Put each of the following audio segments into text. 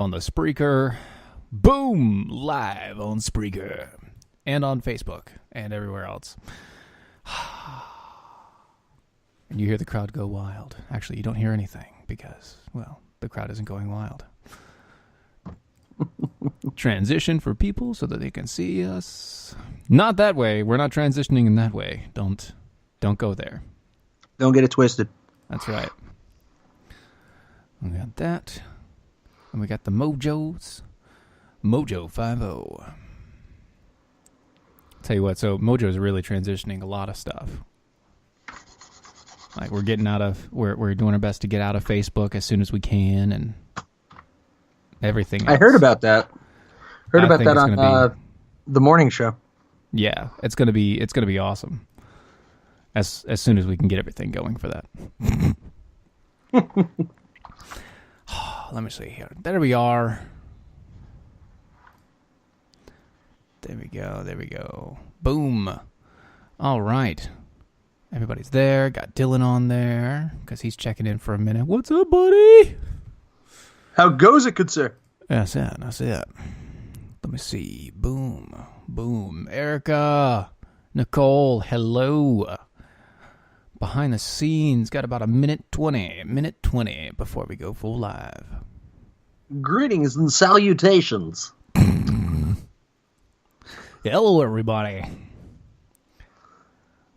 on the Spreaker. Boom! Live on Spreaker. And on Facebook. And everywhere else. And you hear the crowd go wild. Actually, you don't hear anything because, well, the crowd isn't going wild. Transition for people so that they can see us. Not that way. We're not transitioning in that way. Don't go there. Don't get it twisted. That's right. We got that. And we got the Mojos. Mojo 5-0. Tell you what, so Mojo's really transitioning a lot of stuff. Like we're doing our best to get out of Facebook as soon as we can and everything else. I heard about that. Heard about that on the morning show. Yeah, it's gonna be awesome. As soon as we can get everything going for that. Let me see here. There we are. There we go. Boom. All right. Everybody's there. Got Dylan on there because he's checking in for a minute. What's up, buddy? How goes it, good sir? That's it. Let me see. Boom. Erica. Nicole. Hello. Behind the scenes. Got about a minute 20 before we go full live. Greetings and salutations. Hello, everybody.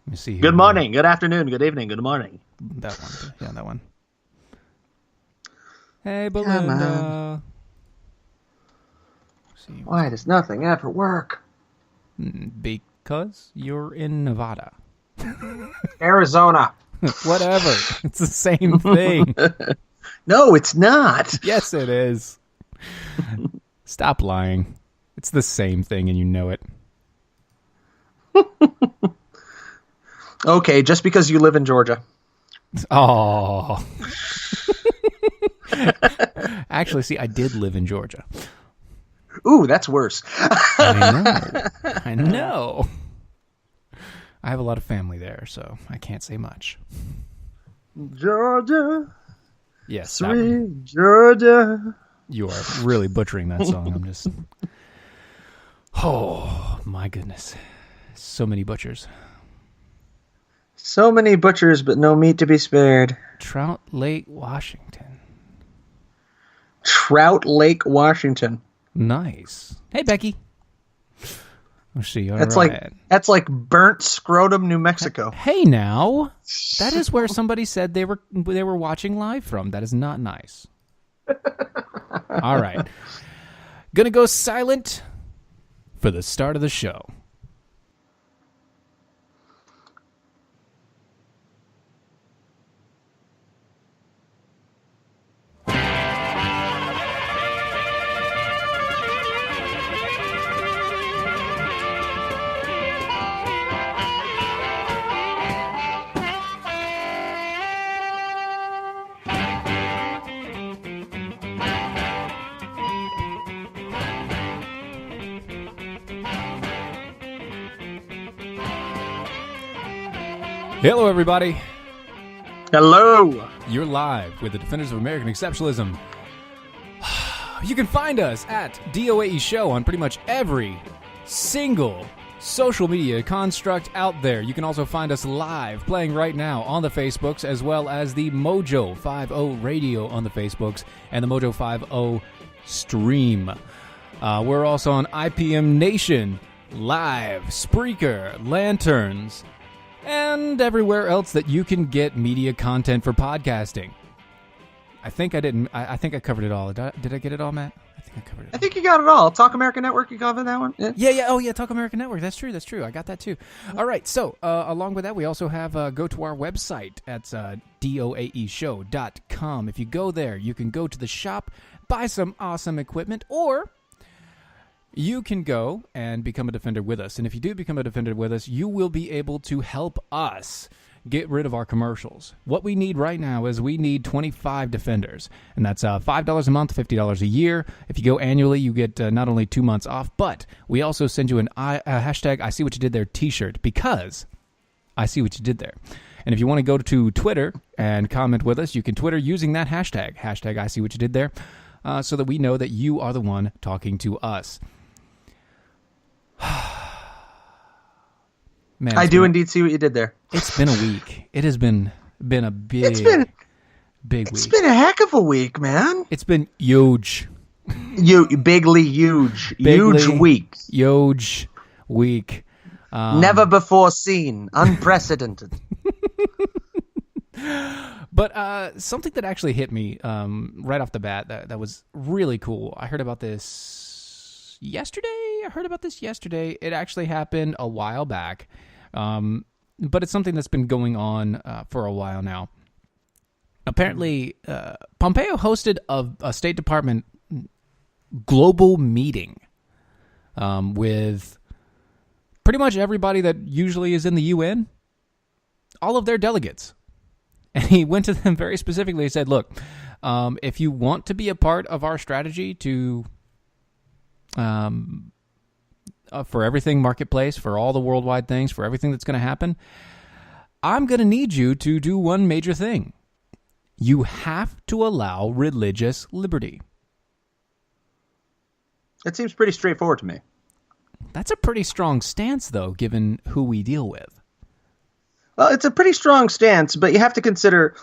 Let me see here. Good morning, good afternoon, good evening, good morning. That one. Yeah, that one. Hey, Belinda. Why does nothing ever work? Because you're in Nevada. Arizona. Whatever. It's the same thing. No, it's not. Yes, it is. Stop lying. It's the same thing and you know it. Okay, just because you live in Georgia. Oh. Actually, see, I did live in Georgia. Ooh, that's worse. I know. I have a lot of family there, so I can't say much. Georgia. Yes. Sweet Georgia. You are really butchering that song. I'm just... Oh, my goodness. So many butchers. So many butchers, but no meat to be spared. Trout Lake, Washington. Trout Lake, Washington. Nice. Hey, Becky. Let's see. That's like burnt scrotum, New Mexico. Hey, now. That is where somebody said they were watching live from. That is not nice. All right. Gonna go silent for the start of the show. Hello, everybody. Hello. You're live with the Defenders of American Exceptionalism. You can find us at DOAE Show on pretty much every single social media construct out there. You can also find us live playing right now on the Facebooks, as well as the Mojo 50 Radio on the Facebooks and the Mojo 50 stream. We're also on IPM Nation, Live, Spreaker, Lanterns, and everywhere else that you can get media content for podcasting. I think I covered it all. Did I get it all, Matt? I think I covered it all. I think you got it all. Talk American Network, you covered that one? Yeah. Oh, yeah, Talk American Network. That's true. I got that, too. All right, so along with that, we also have go to our website at doaeshow.com. If you go there, you can go to the shop, buy some awesome equipment, or you can go and become a Defender with us. And if you do become a Defender with us, you will be able to help us get rid of our commercials. What we need right now is we need 25 Defenders. And that's $5 a month, $50 a year. If you go annually, you get not only 2 months off, but we also send you a hashtag I see what you did there t-shirt, because I see what you did there. And if you want to go to Twitter and comment with us, you can Twitter using that hashtag I see what you did there. so that we know that you are the one talking to us. Man, I do indeed see what you did there. It's been a week. It has been a big, big week. It's been a heck of a week, man. It's been huge. Bigly huge. Huge week. Huge week. Never before seen. Unprecedented. But something that actually hit me right off the bat that was really cool. I heard about this yesterday. It actually happened a while back. But it's something that's been going on for a while now. Apparently, Pompeo hosted a State Department global meeting with pretty much everybody that usually is in the UN, all of their delegates. And he went to them very specifically and said, look, if you want to be a part of our strategy to for everything marketplace, for all the worldwide things, for everything that's going to happen, I'm going to need you to do one major thing. You have to allow religious liberty. That seems pretty straightforward to me. That's a pretty strong stance, though, given who we deal with. Well, it's a pretty strong stance, but you have to consider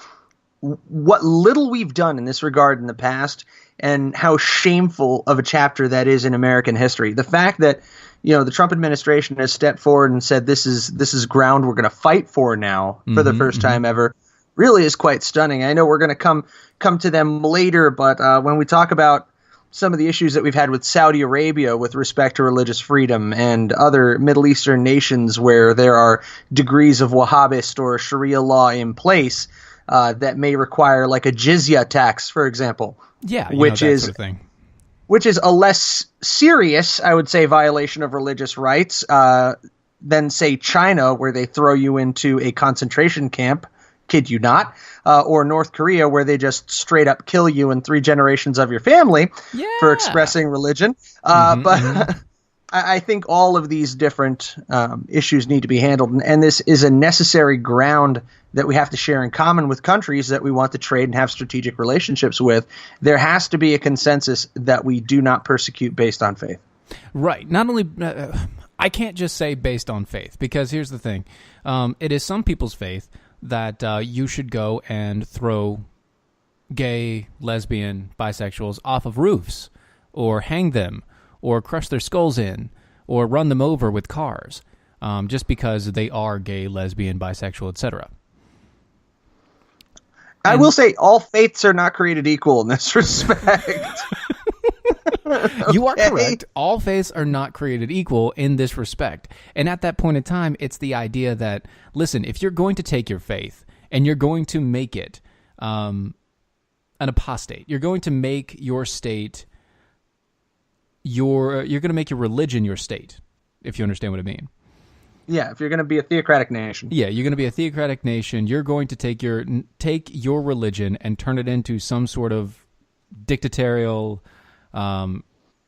what little we've done in this regard in the past and how shameful of a chapter that is in American history. The fact that, the Trump administration has stepped forward and said this is ground we're going to fight for now for the first time ever really is quite stunning. I know we're going to come to them later, but when we talk about some of the issues that we've had with Saudi Arabia with respect to religious freedom and other Middle Eastern nations where there are degrees of Wahhabist or Sharia law in place that may require like a jizya tax, for example. Yeah, which is sort of thing. Which is a less serious, I would say, violation of religious rights than, say, China, where they throw you into a concentration camp, kid you not, or North Korea, where they just straight up kill you and 3 generations of your family for expressing religion. But I think all of these different issues need to be handled, and this is a necessary ground that we have to share in common with countries that we want to trade and have strategic relationships with. There has to be a consensus that we do not persecute based on faith. Right. Not only, I can't just say based on faith, because here's the thing. It is some people's faith that you should go and throw gay, lesbian, bisexuals off of roofs, or hang them, or crush their skulls in, or run them over with cars, just because they are gay, lesbian, bisexual, etc. I will say all faiths are not created equal in this respect. You are correct. All faiths are not created equal in this respect. And at that point in time, it's the idea that, listen, if you're going to take your faith and you're going to make it an apostate, you're going to make your state you're going to make your religion your state, if you understand what I mean. Yeah, if you're going to be a theocratic nation. Yeah, you're going to be a theocratic nation. You're going to take your religion and turn it into some sort of dictatorial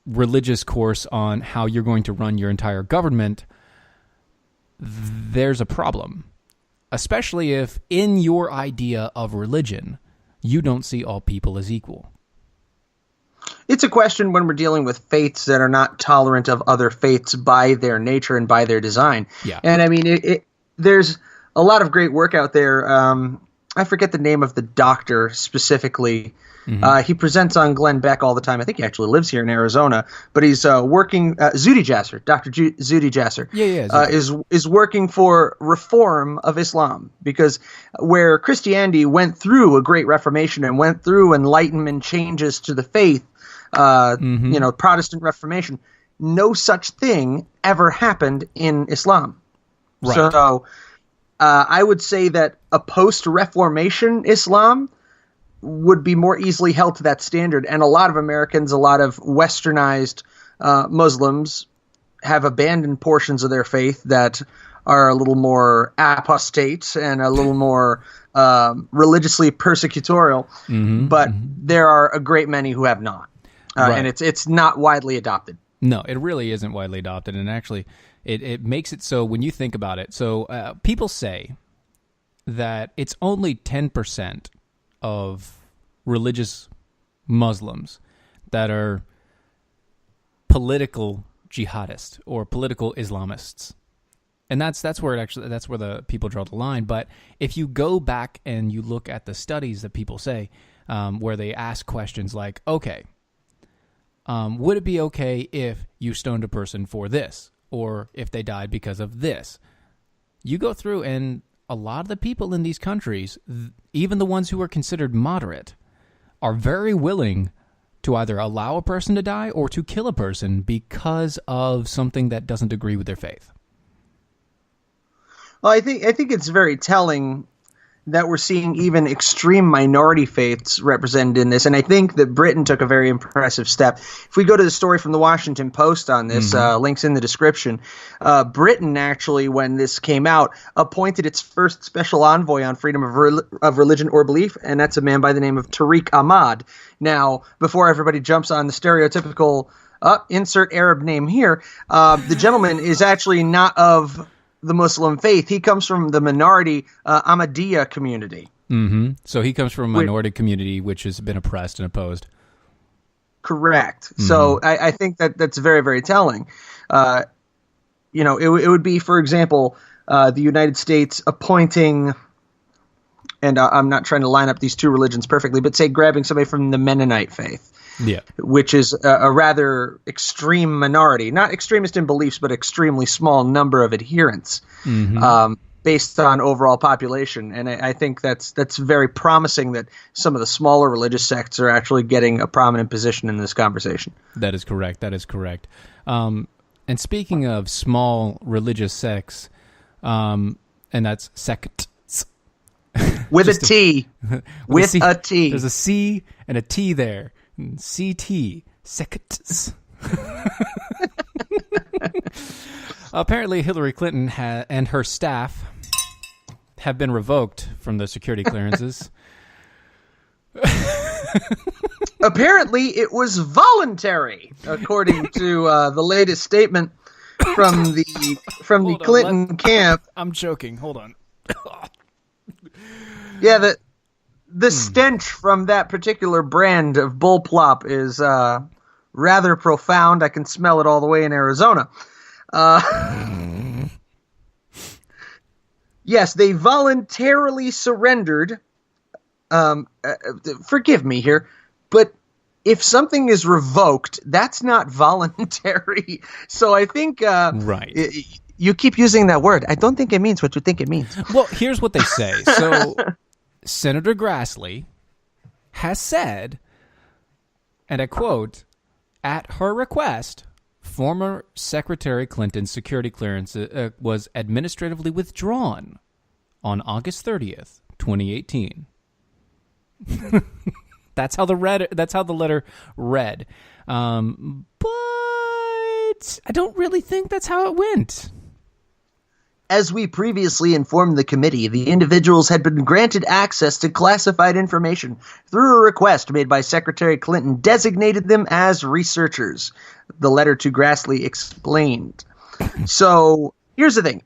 religious course on how you're going to run your entire government. There's a problem, especially if in your idea of religion, you don't see all people as equal. It's a question when we're dealing with faiths that are not tolerant of other faiths by their nature and by their design. Yeah. And I mean, there's a lot of great work out there. I forget the name of the doctor specifically. He presents on Glenn Beck all the time. I think he actually lives here in Arizona, but he's working. Zuhdi Jasser, Dr. Zuhdi Jasser, is working for reform of Islam, because where Christianity went through a great Reformation and went through Enlightenment changes to the faith, Protestant Reformation, no such thing ever happened in Islam. Right. So I would say that a post-Reformation Islam would be more easily held to that standard. And a lot of Americans, a lot of westernized Muslims have abandoned portions of their faith that are a little more apostate and a little more religiously persecutorial. But there are a great many who have not. Right. And it's not widely adopted. No, it really isn't widely adopted. And actually, it makes it so when you think about it. So people say that it's only 10% of religious Muslims that are political jihadists or political Islamists. And that's where the people draw the line. But if you go back and you look at the studies that people say, where they ask questions like, okay, would it be okay if you stoned a person for this, or if they died because of this? You go through, and a lot of the people in these countries, even the ones who are considered moderate, are very willing to either allow a person to die or to kill a person because of something that doesn't agree with their faith. Well, I think it's very telling that we're seeing even extreme minority faiths represented in this, and I think that Britain took a very impressive step. If we go to the story from the Washington Post on this, links in the description, Britain actually, when this came out, appointed its first special envoy on freedom of religion or belief, and that's a man by the name of Tariq Ahmad. Now, before everybody jumps on the stereotypical insert Arab name here, the gentleman is actually not of the Muslim faith. He comes from the minority Ahmadiyya community. Mm-hmm. So he comes from a minority community which has been oppressed and opposed. Correct. Mm-hmm. So I think that's very, very telling. It would be, for example, the United States appointing, and I'm not trying to line up these two religions perfectly, but say grabbing somebody from the Mennonite faith. Yeah, which is a rather extreme minority, not extremist in beliefs, but extremely small number of adherents based on overall population. And I think that's very promising that some of the smaller religious sects are actually getting a prominent position in this conversation. That is correct. And speaking of small religious sects, and that's sects. With a T. With a T. There's a C and a T there. CT, sects. Apparently, Hillary Clinton and her staff have been revoked from the security clearances. Apparently, it was voluntary, according to the latest statement from the Clinton camp. I'm joking. Hold on. Yeah, the stench from that particular brand of bullplop is rather profound. I can smell it all the way in Arizona. Yes, they voluntarily surrendered. Forgive me here, but if something is revoked, that's not voluntary. So I think right. You keep using that word. I don't think it means what you think it means. Well, here's what they say. So Senator Grassley has said, and I quote, at her request, former Secretary Clinton's security clearance was administratively withdrawn on August 30th, 2018. That's how the letter read. But I don't really think that's how it went. As we previously informed the committee, the individuals had been granted access to classified information through a request made by Secretary Clinton designated them as researchers, the letter to Grassley explained. So here's the thing.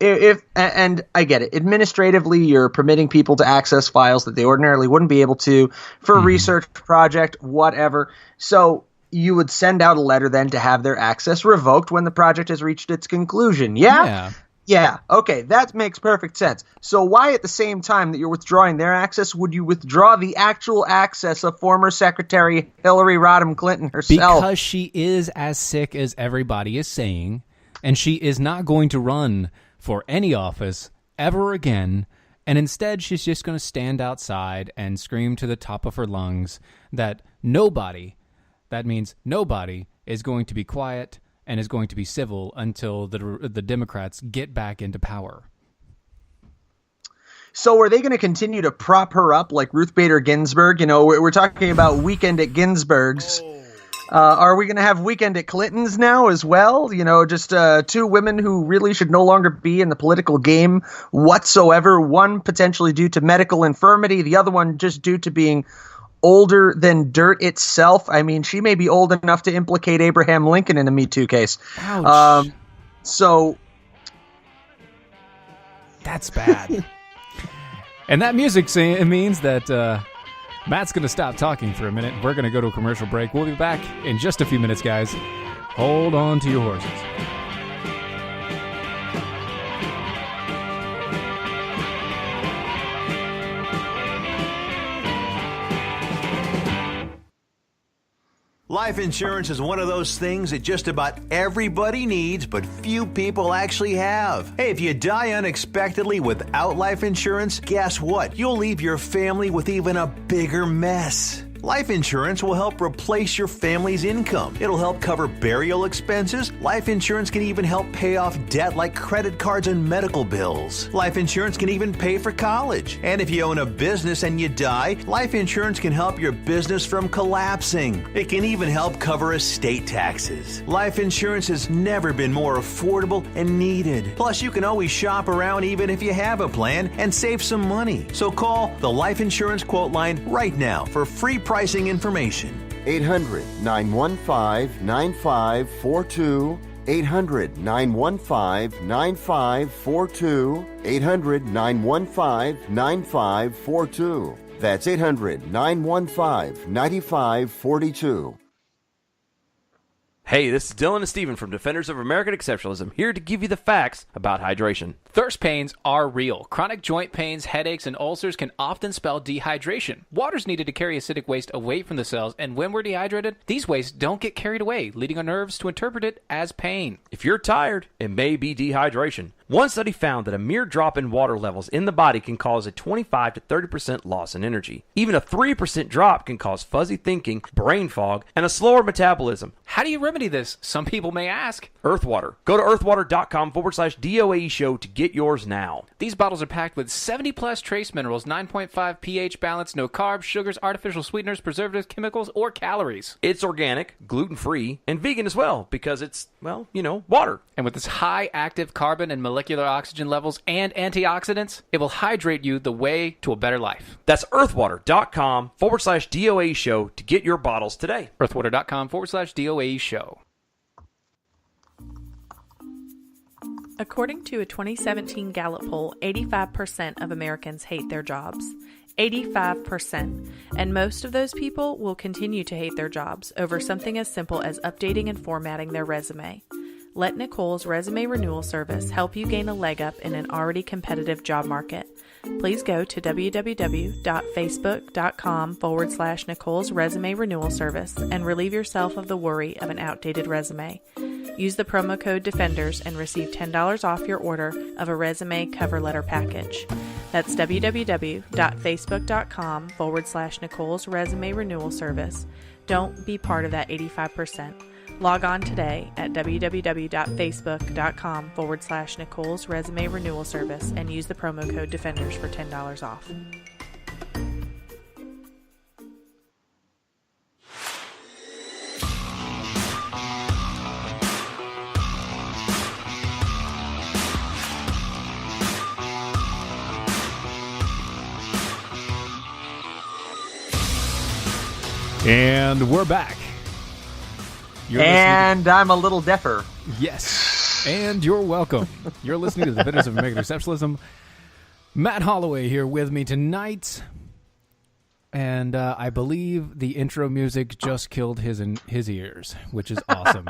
And I get it. Administratively, you're permitting people to access files that they ordinarily wouldn't be able to for a research project, whatever. So you would send out a letter then to have their access revoked when the project has reached its conclusion. Yeah. Yeah, okay, that makes perfect sense. So why at the same time that you're withdrawing their access would you withdraw the actual access of former Secretary Hillary Rodham Clinton herself? Because she is as sick as everybody is saying, and she is not going to run for any office ever again, and instead she's just going to stand outside and scream to the top of her lungs that nobody is going to be quiet and is going to be civil until the Democrats get back into power. So are they going to continue to prop her up like Ruth Bader Ginsburg? You know, we're talking about Weekend at Ginsburg's. Are we going to have Weekend at Clinton's now as well? You know, just two women who really should no longer be in the political game whatsoever. One potentially due to medical infirmity, the other one just due to being older than dirt itself. I mean, she may be old enough to implicate Abraham Lincoln in a Me Too case. Ouch. So that's bad. And that music means that Matt's going to stop talking for a minute. We're going to go to a commercial break. We'll be back in just a few minutes, guys. Hold on to your horses. Life insurance is one of those things that just about everybody needs, but few people actually have. Hey, if you die unexpectedly without life insurance, guess what? You'll leave your family with even a bigger mess. Life insurance will help replace your family's income. It'll help cover burial expenses. Life insurance can even help pay off debt like credit cards and medical bills. Life insurance can even pay for college. And if you own a business and you die, life insurance can help your business from collapsing. It can even help cover estate taxes. Life insurance has never been more affordable and needed. Plus, you can always shop around even if you have a plan and save some money. So call the Life Insurance Quote Line right now for free pricing information. 800-915-9542. 800-915-9542. 800-915-9542. That's 800-915-9542. Hey, this is Dylan and Steven from Defenders of American Exceptionalism, here to give you the facts about hydration. Thirst pains are real. Chronic joint pains, headaches, and ulcers can often spell dehydration. Water's needed to carry acidic waste away from the cells, and when we're dehydrated, these wastes don't get carried away, leading our nerves to interpret it as pain. If you're tired, it may be dehydration. One study found that a mere drop in water levels in the body can cause a 25 to 30% loss in energy. Even a 3% drop can cause fuzzy thinking, brain fog, and a slower metabolism. How do you remedy this? Some people may ask. Earthwater. Go to earthwater.com/DOAE show to get yours now. These bottles are packed with 70 plus trace minerals, 9.5 pH balance, no carbs, sugars, artificial sweeteners, preservatives, chemicals, or calories. It's organic, gluten-free, and vegan as well because it's, well, water. And with its high active carbon and molecular oxygen levels and antioxidants, it will hydrate you the way to a better life. That's earthwater.com/DOAE show to get your bottles today. earthwater.com/DOAE show. According to a 2017 Gallup poll, 85% of Americans hate their jobs. 85%. And most of those people will continue to hate their jobs over something as simple as updating and formatting their resume. Let Nicole's resume renewal service help you gain a leg up in an already competitive job market. Please go to www.facebook.com/Nicole's resume renewal service and relieve yourself of the worry of an outdated resume. Use the promo code DEFENDERS and receive $10 off your order of a resume cover letter package. That's www.facebook.com/Nicole's resume renewal service. Don't be part of that 85%. Log on today at www.facebook.com/Nicole's resume renewal service and use the promo code DEFENDERS for $10 off. And we're back. And I'm a little deafer. Yes. And you're welcome. You're listening to the Defenders of American Exceptionalism. Matt Holloway here with me tonight. And I believe the intro music just killed his ears, which is awesome.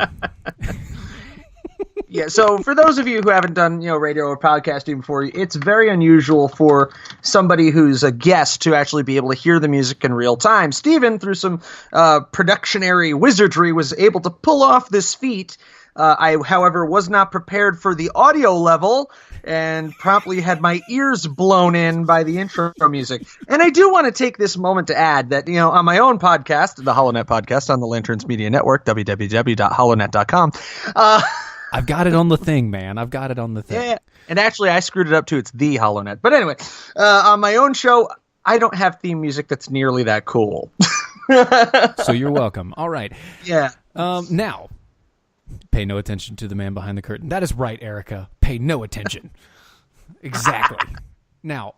Yeah, so for those of you who haven't done, radio or podcasting before, it's very unusual for somebody who's a guest to actually be able to hear the music in real time. Steven, through some productionary wizardry, was able to pull off this feat. I, however, was not prepared for the audio level and promptly had my ears blown in by the intro music. And I do want to take this moment to add that, on my own podcast, the HoloNet podcast on the Lanterns Media Network, www.holonet.com, I've got it on the thing, man. I've got it on the thing. Yeah, and actually I screwed it up too. It's the HoloNet. But anyway, on my own show, I don't have theme music that's nearly that cool. So you're welcome. All right. Yeah. Now, pay no attention to the man behind the curtain. That is right, Erica. Pay no attention. Exactly. Now,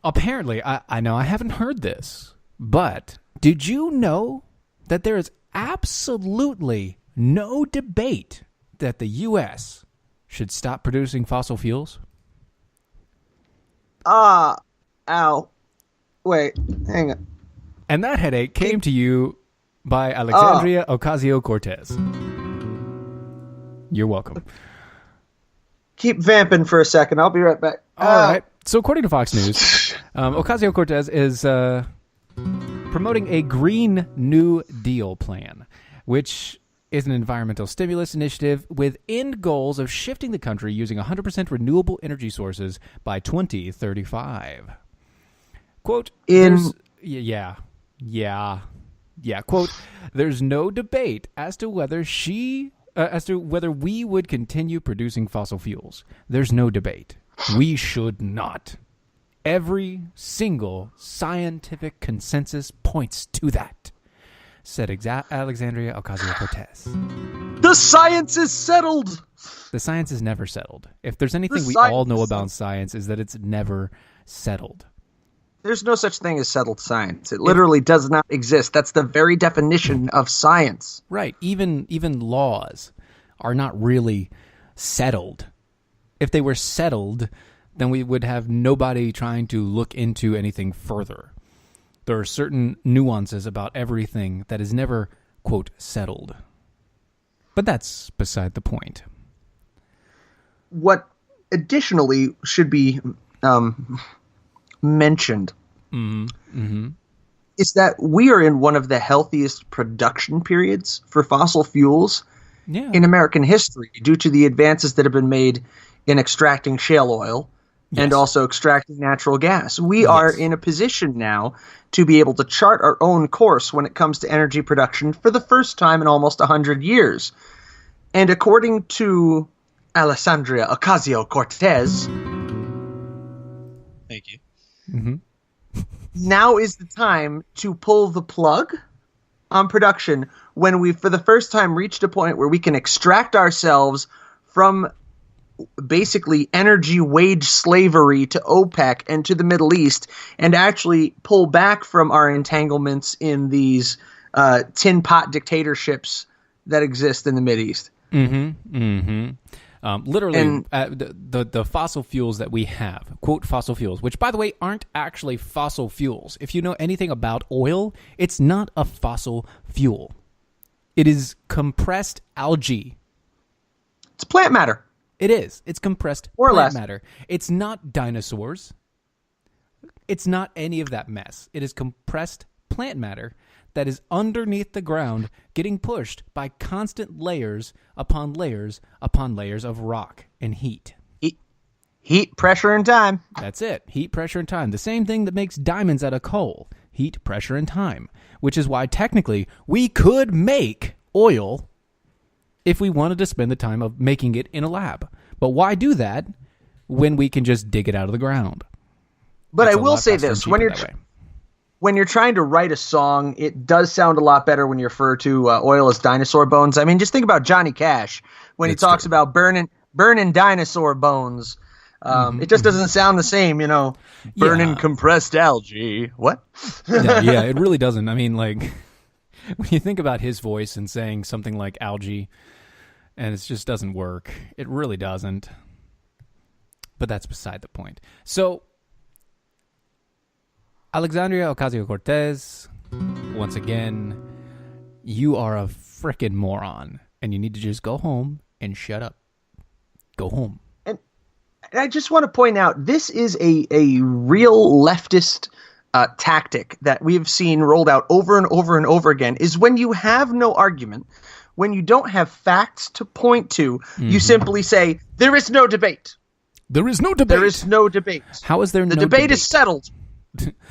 apparently, I know I haven't heard this, but did you know that there is absolutely no debate that the U.S. should stop producing fossil fuels? Ow. Wait, hang on. And that headache came to you by Alexandria Ocasio-Cortez. You're welcome. Keep vamping for a second. I'll be right back. All right. So according to Fox News, Ocasio-Cortez is promoting a Green New Deal plan, which is an environmental stimulus initiative with end goals of shifting the country using 100% renewable energy sources by 2035. Quote, quote, there's no debate as to whether we would continue producing fossil fuels. There's no debate. We should not. Every single scientific consensus points to that, said Alexandria Ocasio-Cortez. The science is settled. The science is never settled. If there's anything we all know about science, is that it's never settled. There's no such thing as settled science. It literally does not exist. That's the very definition of science. Right. Even laws are not really settled. If they were settled, then we would have nobody trying to look into anything further. There are certain nuances about everything that is never, quote, settled. But that's beside the point. What additionally should be mentioned is that we are in one of the healthiest production periods for fossil fuels in American history due to the advances that have been made in extracting shale oil and also extracting natural gas. We are in a position now to be able to chart our own course when it comes to energy production for the first time in almost 100 years. And according to Alexandria Ocasio-Cortez, thank you. Now is the time to pull the plug on production when we've, for the first time, reached a point where we can extract ourselves from basically energy wage slavery to OPEC and to the Middle East and actually pull back from our entanglements in these tin pot dictatorships that exist in the Mideast. Literally, the fossil fuels that we have, quote, fossil fuels, which, by the way, aren't actually fossil fuels. If you know anything about oil, it's not a fossil fuel. It is compressed algae. It's plant matter. It is. It's compressed plant matter. It's not dinosaurs. It's not any of that mess. It is compressed plant matter that is underneath the ground getting pushed by constant layers upon layers upon layers of rock and heat. Heat, pressure, and time. That's it. Heat, pressure, and time. The same thing that makes diamonds out of coal. Heat, pressure, and time. Which is why technically we could make oil if we wanted to spend the time of making it in a lab. But why do that when we can just dig it out of the ground? But I will say this, when you're trying to write a song, it does sound a lot better when you refer to oil as dinosaur bones. I mean, just think about Johnny Cash when he talks about burning dinosaur bones. It just doesn't sound the same, burning compressed algae. What? Yeah, it really doesn't. I mean, like, when you think about his voice and saying something like algae, and it just doesn't work. It really doesn't. But that's beside the point. So, Alexandria Ocasio-Cortez, once again, you are a frickin' moron, and you need to just go home and shut up. Go home. And I just want to point out, this is a real leftist tactic that we've seen rolled out over and over and over again, is when you have no argument, when you don't have facts to point to, you simply say, there is no debate. There is no debate. There is no debate. How is there no debate? The debate is settled.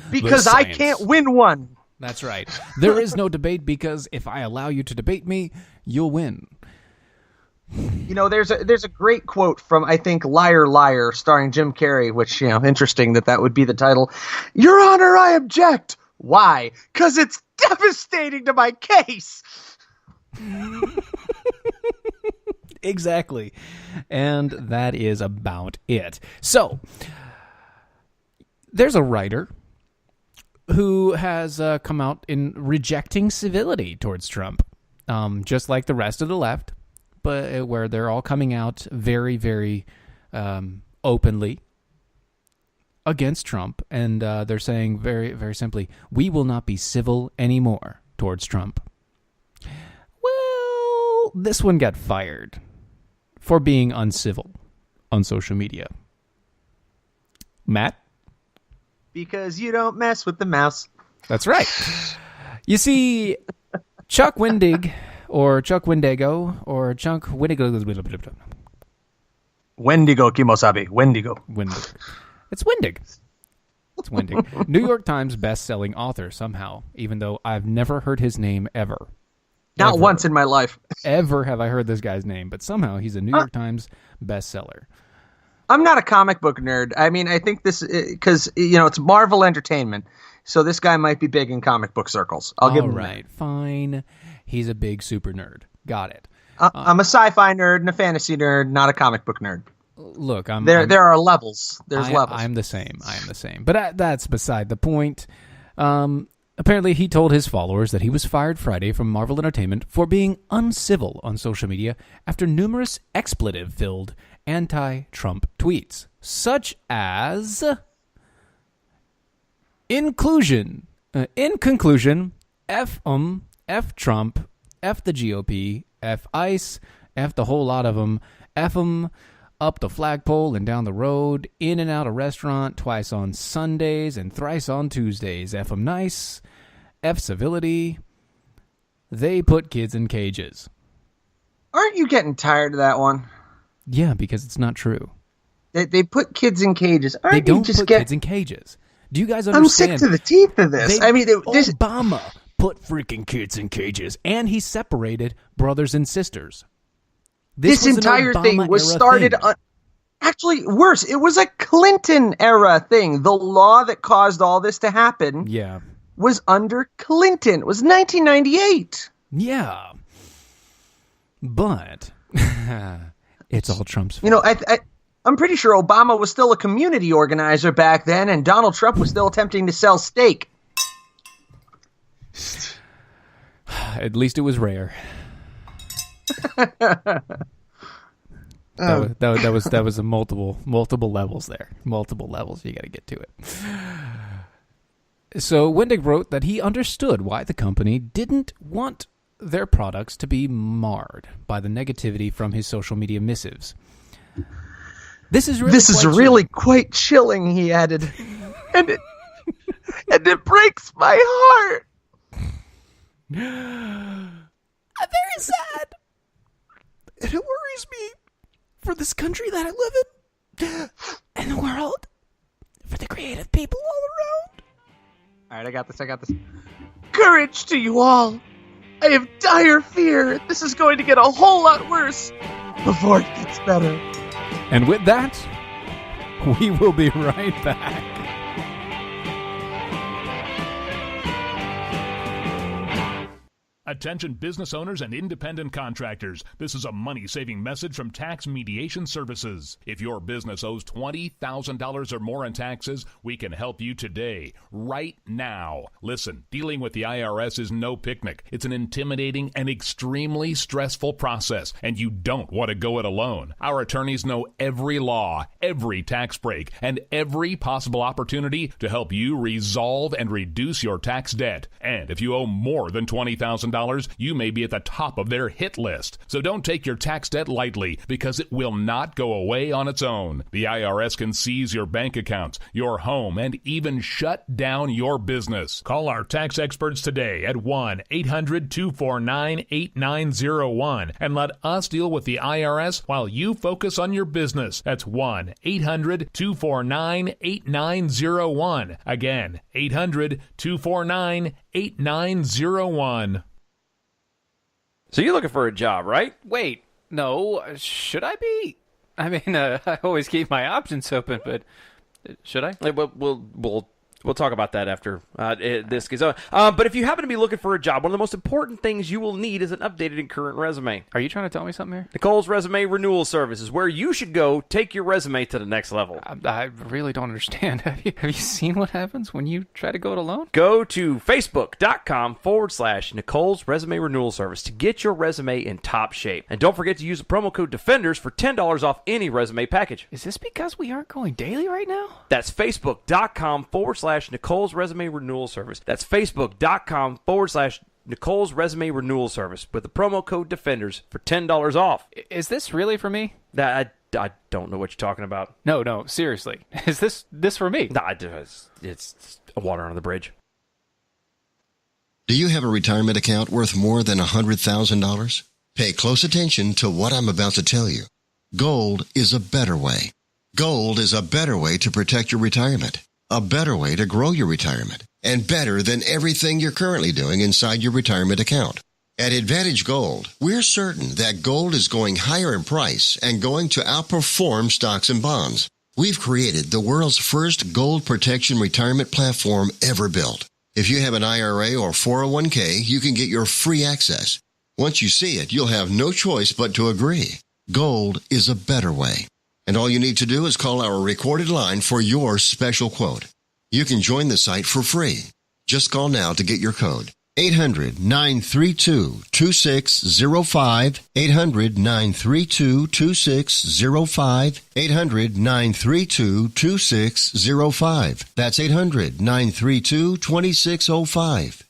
Because I can't win one. That's right. There is no debate because if I allow you to debate me, you'll win. There's a great quote from, I think, Liar Liar, starring Jim Carrey, which, interesting that would be the title. Your Honor, I object. Why? Because it's devastating to my case. Exactly. And that is about it. So, there's a writer who has come out in rejecting civility towards Trump, just like the rest of the left, but where they're all coming out very, very openly against Trump, and they're saying very, very simply, we will not be civil anymore towards Trump. Well, this one got fired for being uncivil on social media. Matt? Because you don't mess with the mouse. That's right. You see, Chuck Wendig, or Chuck Wendigo, or Chuck Wendigo. Wendigo Kimosabe. Wendigo. It's Wendig. It's Wendig. New York Times best-selling author somehow, even though I've never heard his name ever. Not once in my life. Ever have I heard this guy's name, but somehow he's a New York Times bestseller. I'm not a comic book nerd. I mean, I think this, because, it's Marvel Entertainment, so this guy might be big in comic book circles. I'll give him that. All right, fine. He's a big super nerd. Got it. I'm a sci-fi nerd and a fantasy nerd, not a comic book nerd. Look, there are levels. There's levels. I'm the same. But that's beside the point. Apparently, he told his followers that he was fired Friday from Marvel Entertainment for being uncivil on social media after numerous expletive-filled anti-Trump tweets, such as, in conclusion, F Trump, F the GOP, F ICE, F the whole lot of them, F them up the flagpole and down the road, in and out a restaurant, twice on Sundays and thrice on Tuesdays, F them nice, F civility, they put kids in cages. Aren't you getting tired of that one? Yeah, because it's not true. They put kids in cages. They don't put kids in cages. Do you guys understand? I'm sick to the teeth of this. Obama put freaking kids in cages, and he separated brothers and sisters. This entire thing was started on... Actually, worse, it was a Clinton-era thing. The law that caused all this to happen was under Clinton. It was 1998. Yeah. But... it's all Trump's fault. I'm pretty sure Obama was still a community organizer back then, and Donald Trump was still attempting to sell steak. At least it was rare. That was a multiple levels there. Multiple levels. You got to get to it. So Wendig wrote that he understood why the company didn't want their products to be marred by the negativity from his social media missives. This is really quite chilling, he added. and it breaks my heart. I'm very sad. And it worries me for this country that I live in and the world, for the creative people all around. All right, I got this. Courage to you all. I have dire fear this is going to get a whole lot worse before it gets better. And with that, we will be right back. Attention business owners and independent contractors. This is a money-saving message from Tax Mediation Services. If your business owes $20,000 or more in taxes, we can help you today, right now. Listen, dealing with the IRS is no picnic. It's an intimidating and extremely stressful process, and you don't want to go it alone. Our attorneys know every law, every tax break, and every possible opportunity to help you resolve and reduce your tax debt. And if you owe more than $20,000, you may be at the top of their hit list. So don't take your tax debt lightly, because it will not go away on its own. The IRS can seize your bank accounts, your home, and even shut down your business. Call our tax experts today at 1-800-249-8901 and let us deal with the IRS while you focus on your business. That's 1-800-249-8901. Again, 800-249-8901. So you're looking for a job, right? Wait, no, should I be? I mean, I always keep my options open, but should I? Well, We'll talk about that after this gets on. But if you happen to be looking for a job, one of the most important things you will need is an updated and current resume. Are you trying to tell me something here? Nicole's Resume Renewal Service is where you should go take your resume to the next level. I really don't understand. Have you seen what happens when you try to go it alone? Go to Facebook.com/Nicole's Resume Renewal Service to get your resume in top shape. And don't forget to use the promo code Defenders for $10 off any resume package. Is this because we aren't going daily right now? That's Facebook.com/Nicole's Resume Renewal Service. That's Facebook.com/Nicole's Resume Renewal Service with the promo code Defenders for $10 off. Is this really for me? I don't know what you're talking about. No, seriously. Is this for me? Nah, it's water under the bridge. Do you have a retirement account worth more than $100,000? Pay close attention to what I'm about to tell you. Gold is a better way. Gold is a better way to protect your retirement, a better way to grow your retirement, and better than everything you're currently doing inside your retirement account. At Advantage Gold, we're certain that gold is going higher in price and going to outperform stocks and bonds. We've created the world's first gold protection retirement platform ever built. If you have an IRA or 401k, you can get your free access. Once you see it, you'll have no choice but to agree. Gold is a better way. And all you need to do is call our recorded line for your special quote. You can join the site for free. Just call now to get your code. 800-932-2605. 800-932-2605. 800-932-2605. That's 800-932-2605.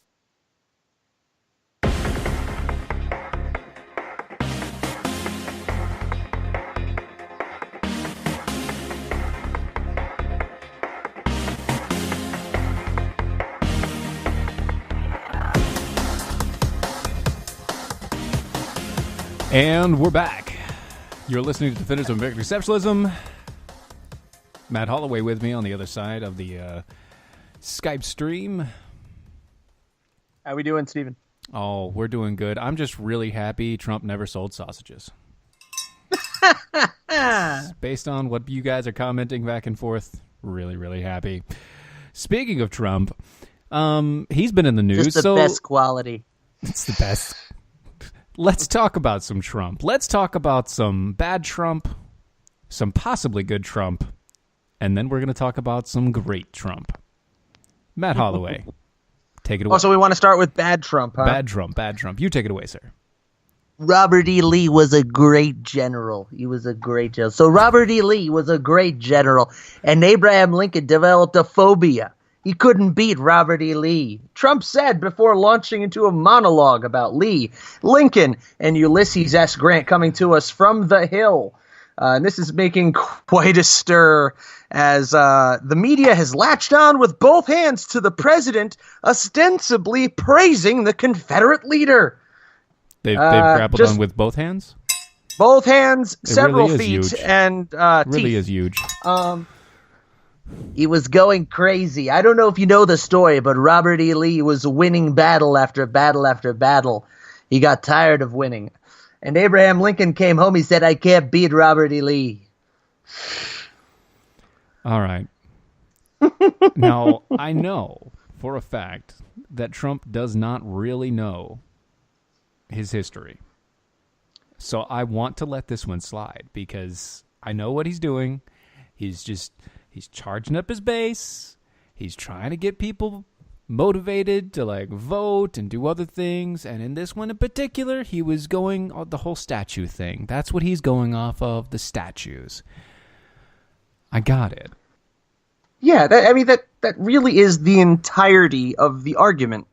And we're back. You're listening to Defenders of American Exceptionalism. Matt Holloway with me on the other side of the Skype stream. How we doing, Steven? Oh, we're doing good. I'm just really happy Trump never sold sausages. Based on what you guys are commenting back and forth, really, really happy. Speaking of Trump, he's been in the news. Just the best quality. It's the best. Let's talk about some Trump. Let's talk about some bad Trump, some possibly good Trump, and then we're going to talk about some great Trump. Matt Holloway, take it away. Oh, so we want to start with bad Trump, huh? Bad Trump. You take it away, sir. Robert E. Lee was a great general. He was a great general. So Robert E. Lee was a great general, and Abraham Lincoln developed a phobia. He couldn't beat Robert E. Lee. Trump said before launching into a monologue about Lee, Lincoln, and Ulysses S. Grant coming to us from the Hill. And this is making quite a stir as the media has latched on with both hands to the president, ostensibly praising the Confederate leader. They've grappled on with both hands? Both hands, it several really feet, huge. and It really teeth. is huge. He was going crazy. I don't know if you know the story, but Robert E. Lee was winning battle after battle after battle. He got tired of winning. And Abraham Lincoln came home. He said, I can't beat Robert E. Lee. All right. Now, I know for a fact that Trump does not really know his history. So I want to let this one slide because I know what he's doing. He's charging up his base. He's trying to get people motivated to vote and do other things. And in this one in particular, he was going on the whole statue thing. That's what he's going off of, the statues. I got it. Yeah, that really is the entirety of the argument,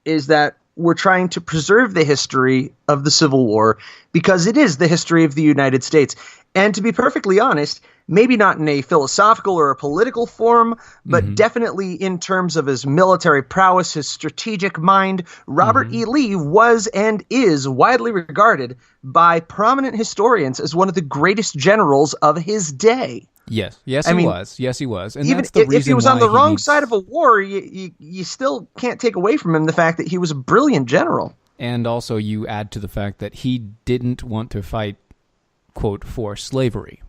is that we're trying to preserve the history of the Civil War because it is the history of the United States. And to be perfectly honest, maybe not in a philosophical or a political form, but definitely in terms of his military prowess, his strategic mind, Robert E. Lee was and is widely regarded by prominent historians as one of the greatest generals of his day. Yes, he was. And even that's the reason if he was on the why wrong needs... side of a war, you still can't take away from him the fact that he was a brilliant general. And also you add to the fact that he didn't want to fight, quote, for slavery.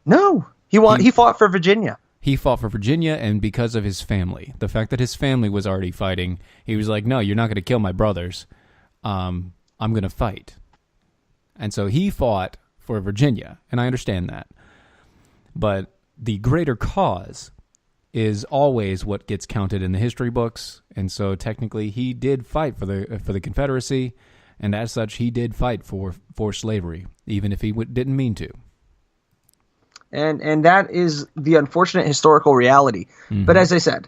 No, he fought for Virginia. He fought for Virginia, and because of his family, the fact that his family was already fighting, he was like, no, you're not going to kill my brothers. I'm going to fight. And so he fought for Virginia, and I understand that. But the greater cause is always what gets counted in the history books, and so technically he did fight for the Confederacy, and as such he did fight for slavery, even if he didn't mean to. And that is the unfortunate historical reality. Mm-hmm. But as I said,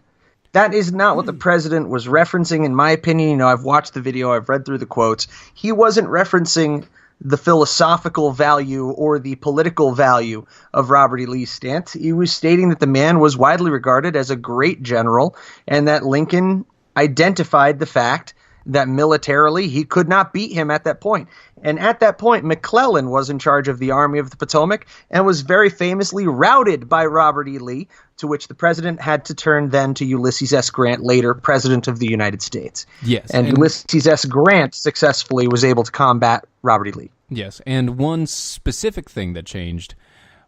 that is not what the president was referencing, in my opinion. You know, I've watched the video, I've read through the quotes. He wasn't referencing the philosophical value or the political value of Robert E. Lee's stance. He was stating that the man was widely regarded as a great general, and that Lincoln identified the fact that militarily he could not beat him at that point. And at that point, McClellan was in charge of the Army of the Potomac and was very famously routed by Robert E. Lee, to which the president had to turn then to Ulysses S. Grant, later President of the United States. Yes. And Ulysses S. Grant successfully was able to combat Robert E. Lee. Yes, and one specific thing that changed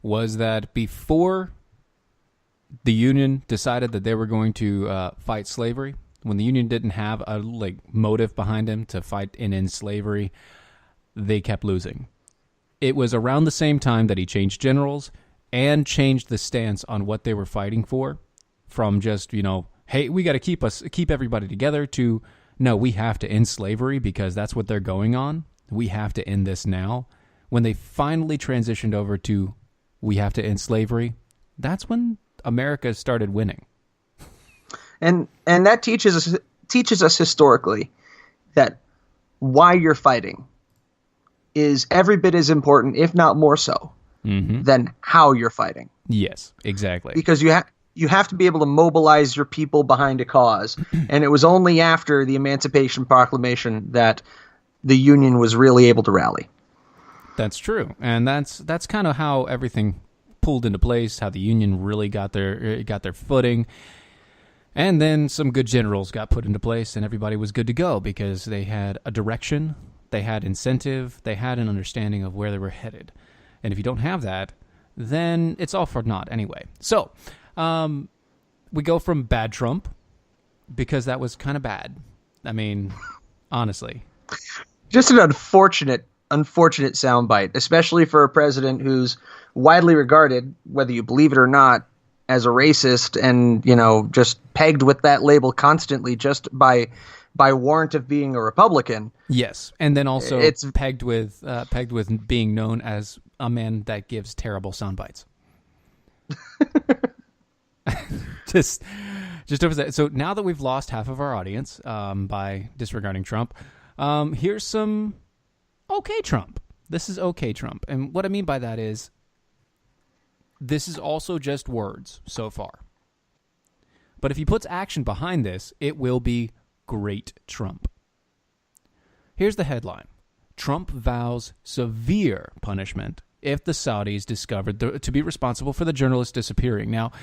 was that before the Union decided that they were going to fight slavery, when the Union didn't have a motive behind them to fight and end slavery, they kept losing. It was around the same time that he changed generals and changed the stance on what they were fighting for, from just, hey, we got to keep everybody together, to no, we have to end slavery because that's what they're going on. We have to end this now. When they finally transitioned over to we have to end slavery, that's when America started winning. And that teaches us historically that why you're fighting is every bit as important, if not more so, than how you're fighting. Yes, exactly. Because you have to be able to mobilize your people behind a cause. And it was only after the Emancipation Proclamation that the Union was really able to rally. That's true. And that's kind of how everything pulled into place, how the Union really got their footing. And then some good generals got put into place, and everybody was good to go because they had a direction, they had incentive, they had an understanding of where they were headed. And if you don't have that, then it's all for naught anyway. So, we go from bad Trump, because that was kind of bad. I mean, honestly. Just an unfortunate soundbite, especially for a president who's widely regarded, whether you believe it or not, as a racist, and just pegged with that label constantly just by warrant of being a Republican. Yes, and then also it's pegged with being known as a man that gives terrible sound bites. just over that. So now that we've lost half of our audience by disregarding Trump, here's some okay Trump. This is okay Trump, and what I mean by that is, this is also just words so far. But if he puts action behind this, it will be great Trump. Here's the headline. Trump vows severe punishment if the Saudis discovered to be responsible for the journalist disappearing. Now,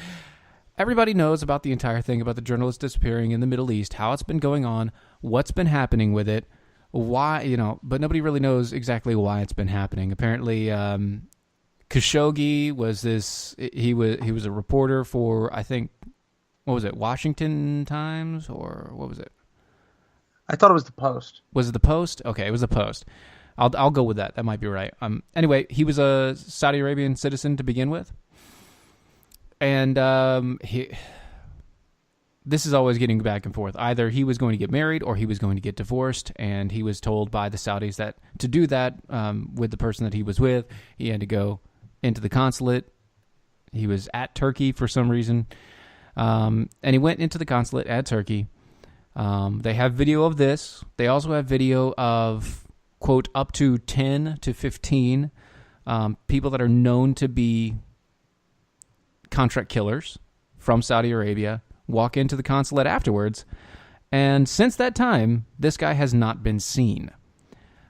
everybody knows about the entire thing about the journalist disappearing in the Middle East, how it's been going on, what's been happening with it, why, but nobody really knows exactly why it's been happening. Apparently, Khashoggi was he was a reporter for, I think, what was it, Washington Times, or what was it? I thought it was the Post. Was it the Post? Okay, it was the Post. I'll go with that. That might be right. Anyway, he was a Saudi Arabian citizen to begin with, and this is always getting back and forth. Either he was going to get married or he was going to get divorced, and he was told by the Saudis that to do that with the person that he was with, he had to go into the consulate. He was at Turkey for some reason, and he went into the consulate at Turkey. They have video of this. They also have video of, quote, up to 10 to 15 people that are known to be contract killers from Saudi Arabia walk into the consulate afterwards. And since that time, this guy has not been seen.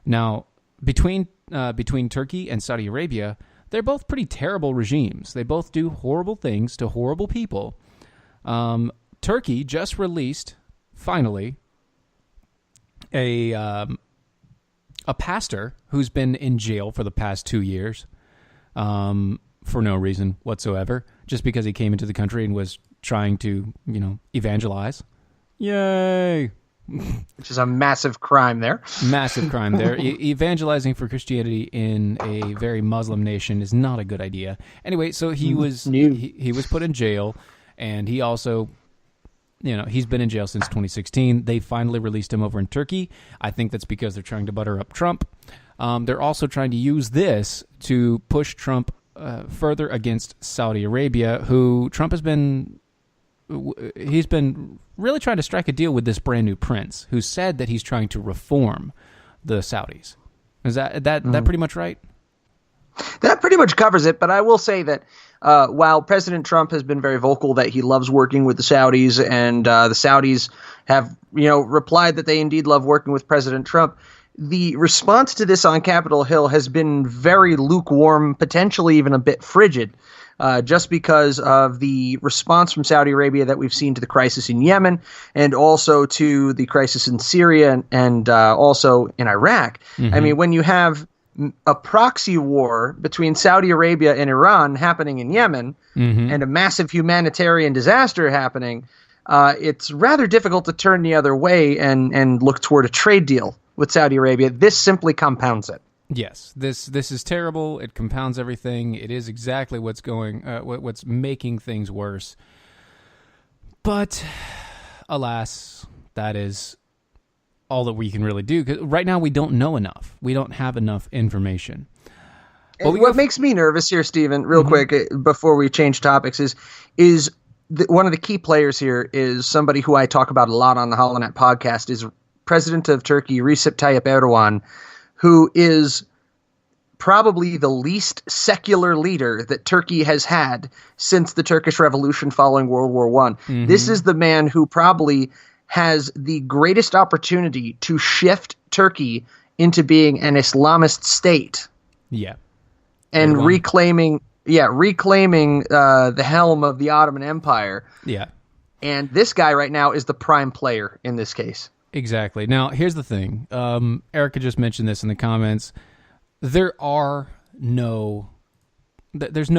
Now, between Turkey and Saudi Arabia, they're both pretty terrible regimes. They both do horrible things to horrible people. Turkey just released, finally, a pastor who's been in jail for the past 2 years for no reason whatsoever. just because he came into the country and was trying to, evangelize. Yay! Which is a massive crime there. Massive crime there. Evangelizing for Christianity in a very Muslim nation is not a good idea. Anyway, so he was he was put in jail, and he also, he's been in jail since 2016. They finally released him over in Turkey. I think that's because they're trying to butter up Trump. They're also trying to use this to push Trump further against Saudi Arabia, who Trump has been... He's been really trying to strike a deal with this brand new prince who said that he's trying to reform the Saudis. Is that pretty much right? That pretty much covers it, but I will say that while President Trump has been very vocal that he loves working with the Saudis, and the Saudis have replied that they indeed love working with President Trump, the response to this on Capitol Hill has been very lukewarm, potentially even a bit frigid. Just because of the response from Saudi Arabia that we've seen to the crisis in Yemen, and also to the crisis in Syria, and also in Iraq. Mm-hmm. I mean, when you have a proxy war between Saudi Arabia and Iran happening in Yemen, mm-hmm. and a massive humanitarian disaster happening, it's rather difficult to turn the other way and look toward a trade deal with Saudi Arabia. This simply compounds it. Yes, this is terrible. It compounds everything. It is exactly what's what's making things worse. But alas, that is all that we can really do. 'Cause right now, we don't know enough. We don't have enough information. But what makes me nervous here, Stephen, real quick, before we change topics, is one of the key players here is somebody who I talk about a lot on the HoloNet podcast, is President of Turkey, Recep Tayyip Erdogan, who is probably the least secular leader that Turkey has had since the Turkish Revolution following World War I. Mm-hmm. This is the man who probably has the greatest opportunity to shift Turkey into being an Islamist state. Yeah. And reclaiming the helm of the Ottoman Empire. Yeah. And this guy right now is the prime player in this case. Exactly. Now, here's the thing. Erica just mentioned this in the comments. There's no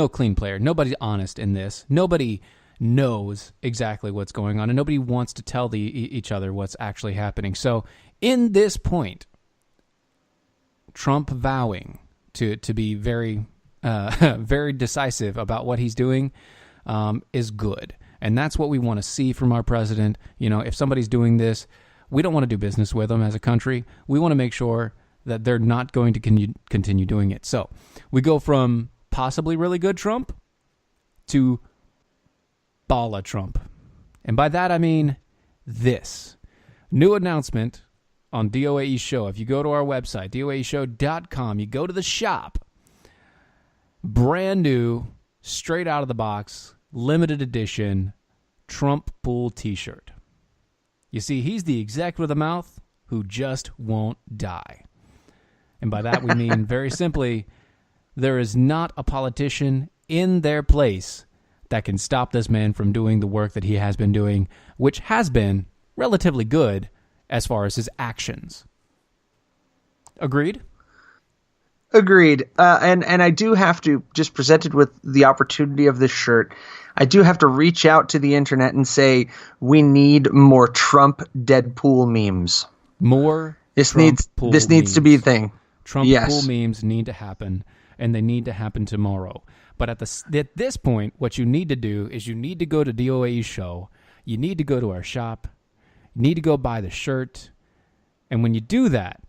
clean player. Nobody's honest in this. Nobody knows exactly what's going on, and nobody wants to tell each other what's actually happening. So, in this point, Trump vowing to be very, very decisive about what he's doing is good. And that's what we want to see from our president. If somebody's doing this, we don't want to do business with them as a country. We want to make sure that they're not going to continue doing it. So we go from possibly really good Trump to Bala Trump. And by that, I mean this. New announcement on DOAE Show. If you go to our website, DOAEshow.com, you go to the shop. Brand new, straight out of the box, limited edition Trump Pool t-shirt. You see, he's the exec with a mouth who just won't die. And by that we mean, very simply, there is not a politician in their place that can stop this man from doing the work that he has been doing, which has been relatively good as far as his actions. Agreed? Agreed. And I do have to, just presented with the opportunity of this shirt, I do have to reach out to the internet and say we need more Trump Deadpool memes. This needs to be a thing. Trump pool memes need to happen, and they need to happen tomorrow. But at this point, what you need to do is you need to go to DOAE Show. You need to go to our shop. You need to go buy the shirt. And when you do that,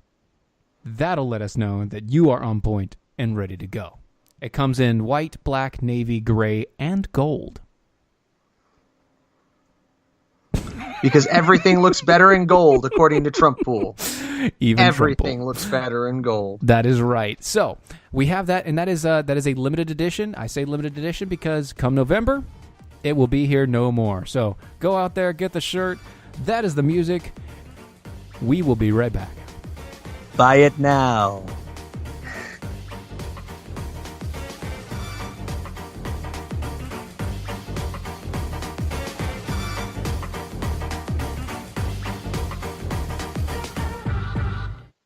that'll let us know that you are on point and ready to go. It comes in white, black, navy, gray, and gold. Because everything looks better in gold, according to Trump Pool. Even everything looks better in gold. That is right. So we have that, and that is a limited edition. I say limited edition because come November, it will be here no more. So go out there, get the shirt. That is the music. We will be right back. Buy it now.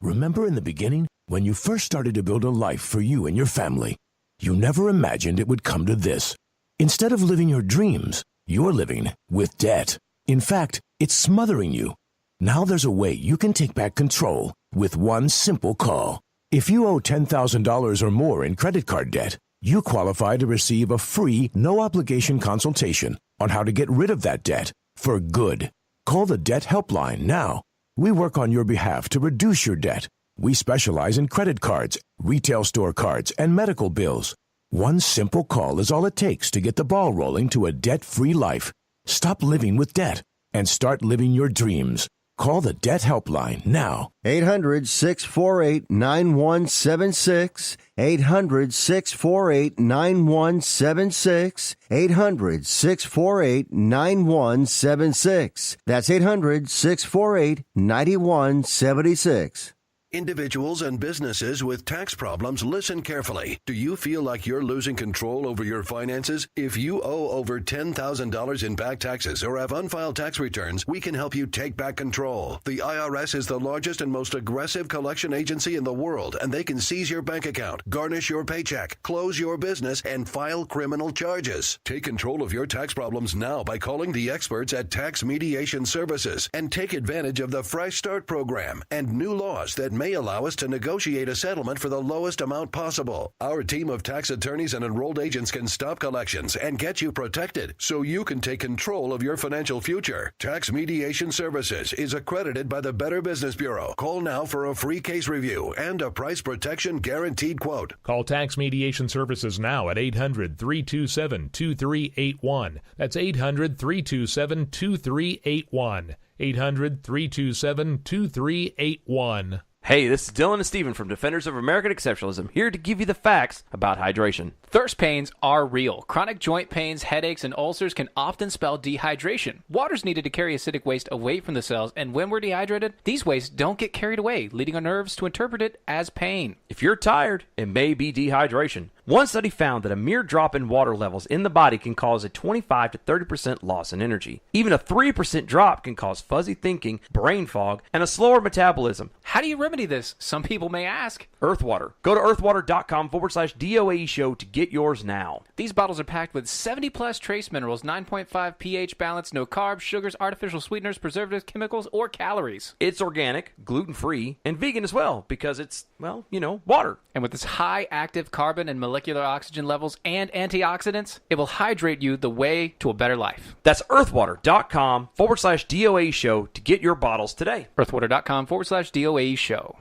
Remember in the beginning, when you first started to build a life for you and your family, you never imagined it would come to this. Instead of living your dreams, you're living with debt. In fact, it's smothering you. Now there's a way you can take back control with one simple call. If you owe $10,000 or more in credit card debt, you qualify to receive a free, no-obligation consultation on how to get rid of that debt for good. Call the Debt Helpline now. We work on your behalf to reduce your debt. We specialize in credit cards, retail store cards, and medical bills. One simple call is all it takes to get the ball rolling to a debt-free life. Stop living with debt and start living your dreams. Call the Debt Helpline now. 800-648-9176. 800-648-9176. 800-648-9176. That's 800-648-9176. Individuals and businesses with tax problems, listen carefully. Do you feel like you're losing control over your finances? If you owe over $10,000 in back taxes or have unfiled tax returns, we can help you take back control. The IRS is the largest and most aggressive collection agency in the world, and they can seize your bank account, garnish your paycheck, close your business, and file criminal charges. Take control of your tax problems now by calling the experts at Tax Mediation Services and take advantage of the Fresh Start program and new laws that may allow us to negotiate a settlement for the lowest amount possible. Our team of tax attorneys and enrolled agents can stop collections and get you protected so you can take control of your financial future. Tax Mediation Services is accredited by the Better Business Bureau. Call now for a free case review and a price protection guaranteed quote. Call Tax Mediation Services now at 800-327-2381. That's 800-327-2381. 800-327-2381. Hey, this is Dylan and Steven from Defenders of American Exceptionalism, here to give you the facts about hydration. Thirst pains are real. Chronic joint pains, headaches, and ulcers can often spell dehydration. Water's needed to carry acidic waste away from the cells, and when we're dehydrated, these wastes don't get carried away, leading our nerves to interpret it as pain. If you're tired, it may be dehydration. One study found that a mere drop in water levels in the body can cause a 25 to 30% loss in energy. Even a 3% drop can cause fuzzy thinking, brain fog, and a slower metabolism. How do you remedy this? Some people may ask. Earthwater. Go to earthwater.com/DOAE show to get yours now. These bottles are packed with 70 plus trace minerals, 9.5 pH balance, no carbs, sugars, artificial sweeteners, preservatives, chemicals, or calories. It's organic, gluten-free, and vegan as well because it's, well, you know, water. And with its high active carbon and molecular oxygen levels and antioxidants, it will hydrate you the way to a better life. That's earthwater.com/DOAE show to get your bottles today. Earthwater.com/DOAE show.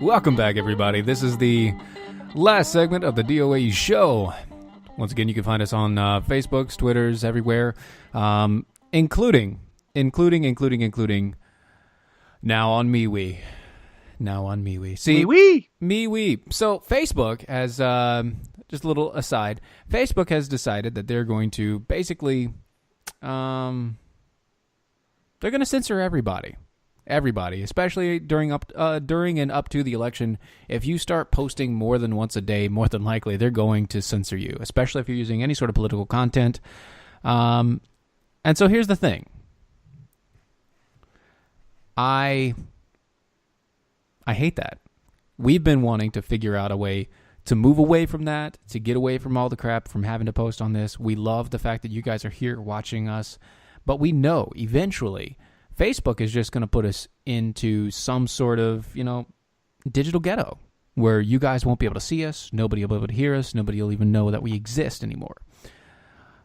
Welcome back, everybody. This is the last segment of the DOAE show. Once again, you can find us on Facebooks, Twitters, everywhere, including now on MeWe. See, MeWe. So Facebook has, just a little aside, Facebook has decided that they're going to basically, they're going to censor everybody. Everybody, especially during and up to the election. If you start posting more than once a day, more than likely they're going to censor you, especially if you're using any sort of political content. And so here's the thing. I hate that. We've been wanting to figure out a way to move away from that, to get away from all the crap, from having to post on this. We love the fact that you guys are here watching us, but we know eventually Facebook is just going to put us into some sort of, digital ghetto where you guys won't be able to see us, nobody will be able to hear us, nobody will even know that we exist anymore.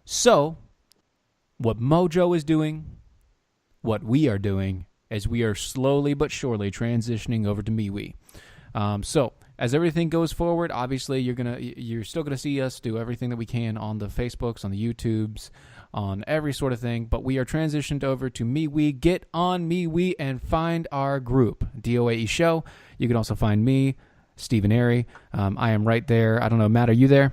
So, what Mojo is doing, what we are doing, is we are slowly but surely transitioning over to MeWe. So, as everything goes forward, obviously you're still gonna see us do everything that we can on the Facebooks, on the YouTubes, on every sort of thing, but we are transitioned over to MeWe. Get on MeWe and find our group, DOAE Show. You can also find me, Stephen Airy. I am right there. I don't know, Matt, are you there?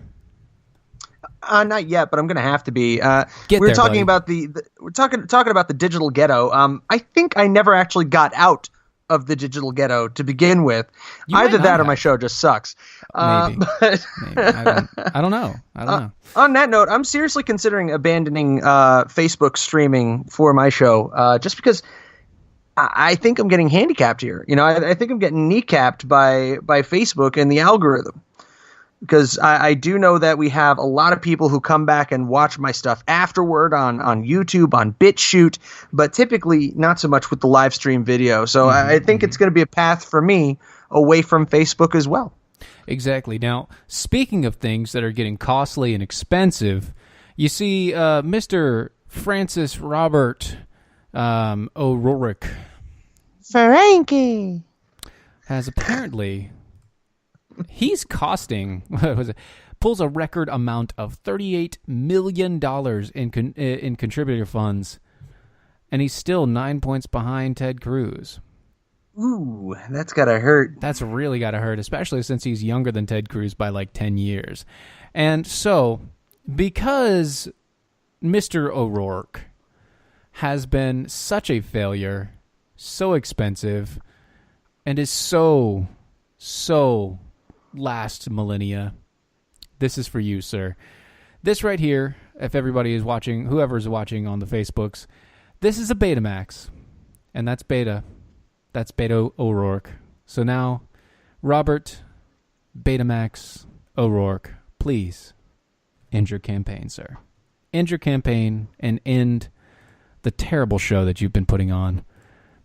Not yet, but I'm going to have to be. We're talking about the digital ghetto. I think I never actually got out of the digital ghetto to begin with. You Either might that not or my have. show just sucks. Maybe. But Maybe. I don't know. on that note, I'm seriously considering abandoning Facebook streaming for my show, just because I think I'm getting handicapped here. You know, I think I'm getting kneecapped by Facebook and the algorithm. Because I do know that we have a lot of people who come back and watch my stuff afterward on YouTube, on BitChute, but typically not so much with the live stream video. So I think it's going to be a path for me away from Facebook as well. Exactly. Now, speaking of things that are getting costly and expensive, you see Mr. Francis Robert O'Rourke Frankie has apparently... He's costing, pulls a record amount of $38 million in contributor funds, and he's still 9 points behind Ted Cruz. Ooh, that's gotta hurt. That's really gotta hurt, especially since he's younger than Ted Cruz by like 10 years. And so, because Mr. O'Rourke has been such a failure, so expensive, and is so last millennia, this is for you, sir. This right here, if everybody is watching, whoever's watching on the Facebooks, this is a BetaMax, and that's Beta O'Rourke. So now, Robert BetaMax O'Rourke, please end your campaign, sir. End your campaign and end the terrible show that you've been putting on,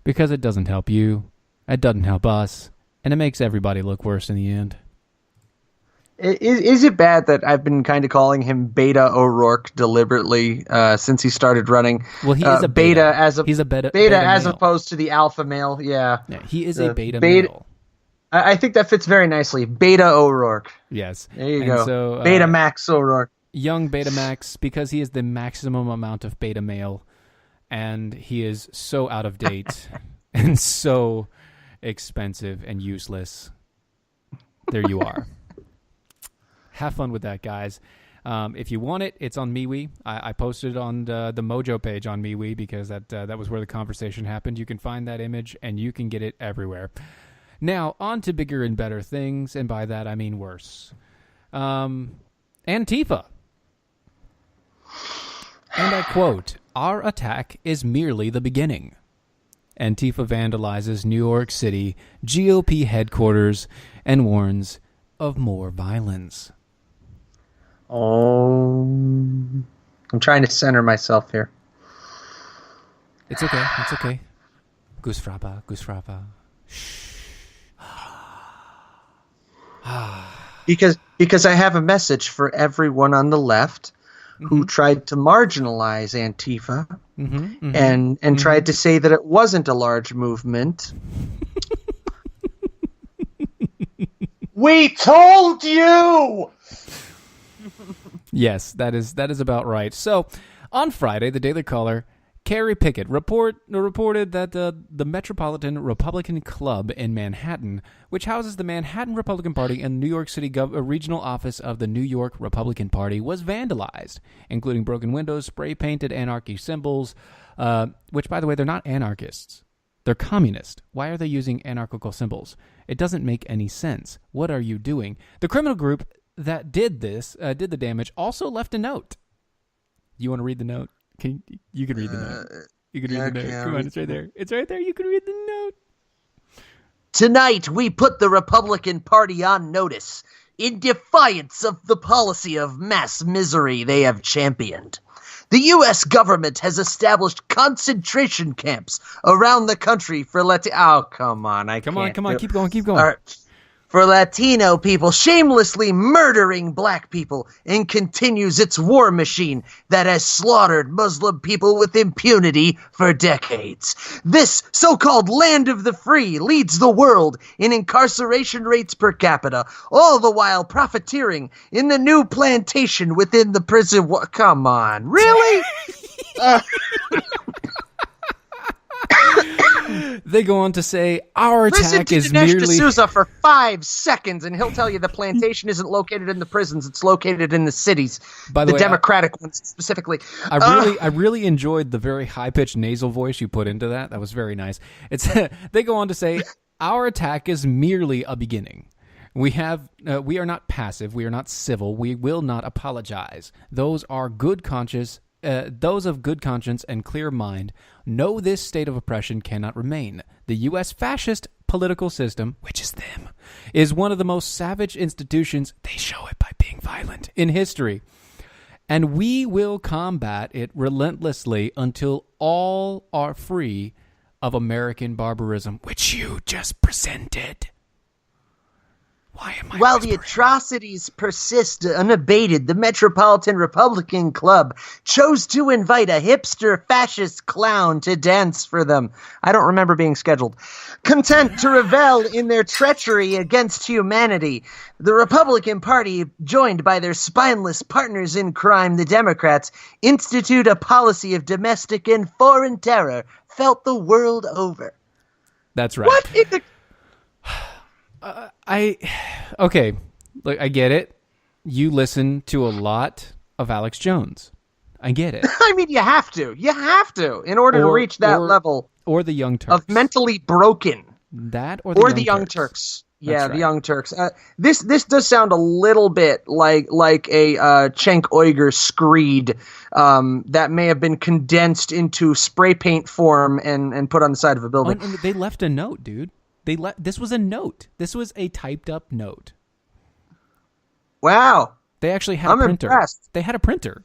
because it doesn't help you, it doesn't help us, and it makes everybody look worse in the end. Is it bad that I've been kind of calling him Beta O'Rourke deliberately since he started running? Well, he is a beta. He's a beta as male. opposed to the alpha male. Yeah, he is a beta male. I think that fits very nicely. Beta O'Rourke. Yes, there you go. So, BetaMax O'Rourke. Young BetaMax, because he is the maximum amount of beta male, and he is so out of date and so expensive and useless. There you are. Have fun with that, guys. If you want it, it's on MeWe. I posted it on the Mojo page on MeWe because that was where the conversation happened. You can find that image, and you can get it everywhere. Now, on to bigger and better things, and by that I mean worse. Antifa. And I quote, "Our attack is merely the beginning." Antifa vandalizes New York City GOP headquarters and warns of more violence. Oh, I'm trying to center myself here. It's okay. It's okay. Goose frappa. Because I have a message for everyone on the left who tried to marginalize Antifa and tried to say that it wasn't a large movement. We told you! Yes, that is about right. So, on Friday, the Daily Caller, Carrie Pickett reported that the Metropolitan Republican Club in Manhattan, which houses the Manhattan Republican Party and the New York City regional office of the New York Republican Party, was vandalized, including broken windows, spray-painted anarchy symbols, which, by the way, they're not anarchists. They're communist. Why are they using anarchical symbols? It doesn't make any sense. What are you doing? The criminal group that did the damage, also left a note. You want to read the note? You can read the note. You can read the note. Come on, it's right there. It's right there. You can read the note. Tonight, we put the Republican Party on notice in defiance of the policy of mass misery they have championed. The U.S. government has established concentration camps around the country for Oh, come on. Come on. Keep going. All right. For Latino people, shamelessly murdering black people, and continues its war machine that has slaughtered Muslim people with impunity for decades. This so-called land of the free leads the world in incarceration rates per capita, all the while profiteering in the new plantation within the prison. Come on, really? They go on to say, our attack is merely... merely... Listen to Dinesh D'Souza for 5 seconds, and he'll tell you the plantation isn't located in the prisons. It's located in the cities. By the way, Democratic ones, specifically. I really enjoyed the very high-pitched nasal voice you put into that. That was very nice. They go on to say, our attack is merely a beginning. We are not passive. We are not civil. We will not apologize. Those of good conscience and clear mind know this state of oppression cannot remain. The U.S. fascist political system, which is them, is one of the most savage institutions, they show it by being violent, in history. And we will combat it relentlessly until all are free of American barbarism, which you just presented. While the atrocities persist unabated, the Metropolitan Republican Club chose to invite a hipster fascist clown to dance for them. I don't remember being scheduled. Content to revel in their treachery against humanity, the Republican Party, joined by their spineless partners in crime, the Democrats, institute a policy of domestic and foreign terror felt the world over. That's right. What in the... Okay, look, I get it. You listen to a lot of Alex Jones. I get it. I mean, you have to in order to reach that level. Or the Young Turks. Of mentally broken. That or the Young Turks. Yeah, That's the Young Turks. This does sound a little bit like a Cenk Uyghur screed that may have been condensed into spray paint form and put on the side of a building. And they left a note, dude. This was a note. This was a typed up note. Wow. They actually had a printer. Impressed. They had a printer.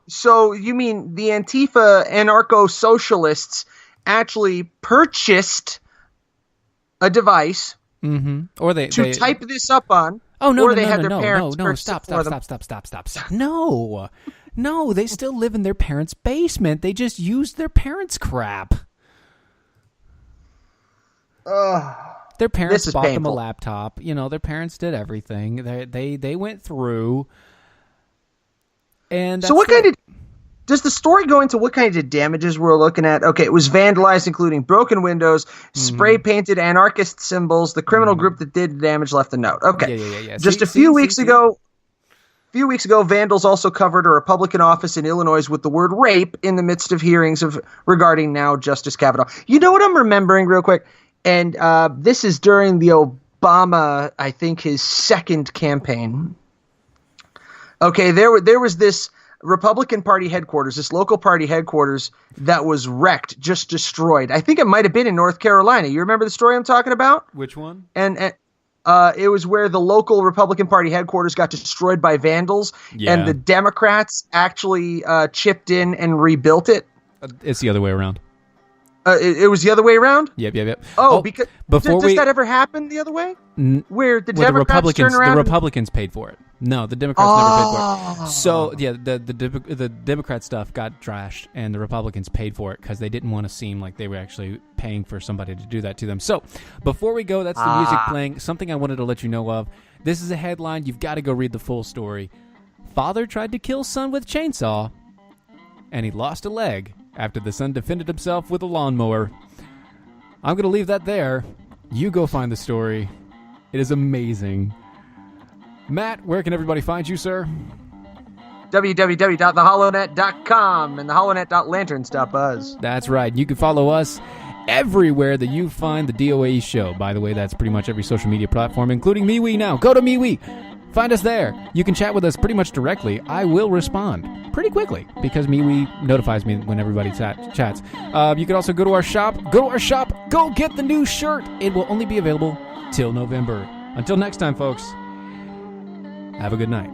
So you mean the Antifa anarcho-socialists actually purchased a device to type this up on? Oh, no, or no, they no, had no, their no, parents no, stop. No, they still live in their parents' basement. They just used their parents' crap. Their parents bought them a laptop. You know, their parents did everything. They went through. And so what kind of... Does the story go into what kind of damages we're looking at? Okay, it was vandalized, including broken windows, spray-painted anarchist symbols. The criminal group that did the damage left a note. Okay. Yeah. Just a few weeks ago, vandals also covered a Republican office in Illinois with the word rape in the midst of hearings regarding now Justice Kavanaugh. You know what I'm remembering real quick? And this is during the Obama, I think, his second campaign. Okay, there was this Republican Party headquarters, this local party headquarters that was wrecked, just destroyed. I think it might have been in North Carolina. You remember the story I'm talking about? Which one? And it was where the local Republican Party headquarters got destroyed by vandals, and the Democrats actually chipped in and rebuilt it. It's the other way around. It was the other way around? Yep. Oh, because does that ever happen the other way? Where the Democrats turn around? The Republicans paid for it. No, the Democrats never paid for it. So, yeah, the Democrat stuff got trashed, and the Republicans paid for it because they didn't want to seem like they were actually paying for somebody to do that to them. So, before we go, that's the music playing. Something I wanted to let you know of. This is a headline. You've got to go read the full story. Father tried to kill son with chainsaw, and he lost a leg after the son defended himself with a lawnmower. I'm going to leave that there. You go find the story. It is amazing. Matt, where can everybody find you, sir? www.theholonet.com and theholonet.lanterns.buzz. That's right. You can follow us everywhere that you find the DOAE show. By the way, that's pretty much every social media platform, including MeWe now. Go to MeWe. Find us there. You can chat with us pretty much directly. I will respond pretty quickly because MeWe notifies me when everybody chats. You can also go to our shop. Go get the new shirt. It will only be available till November. Until next time, folks, have a good night.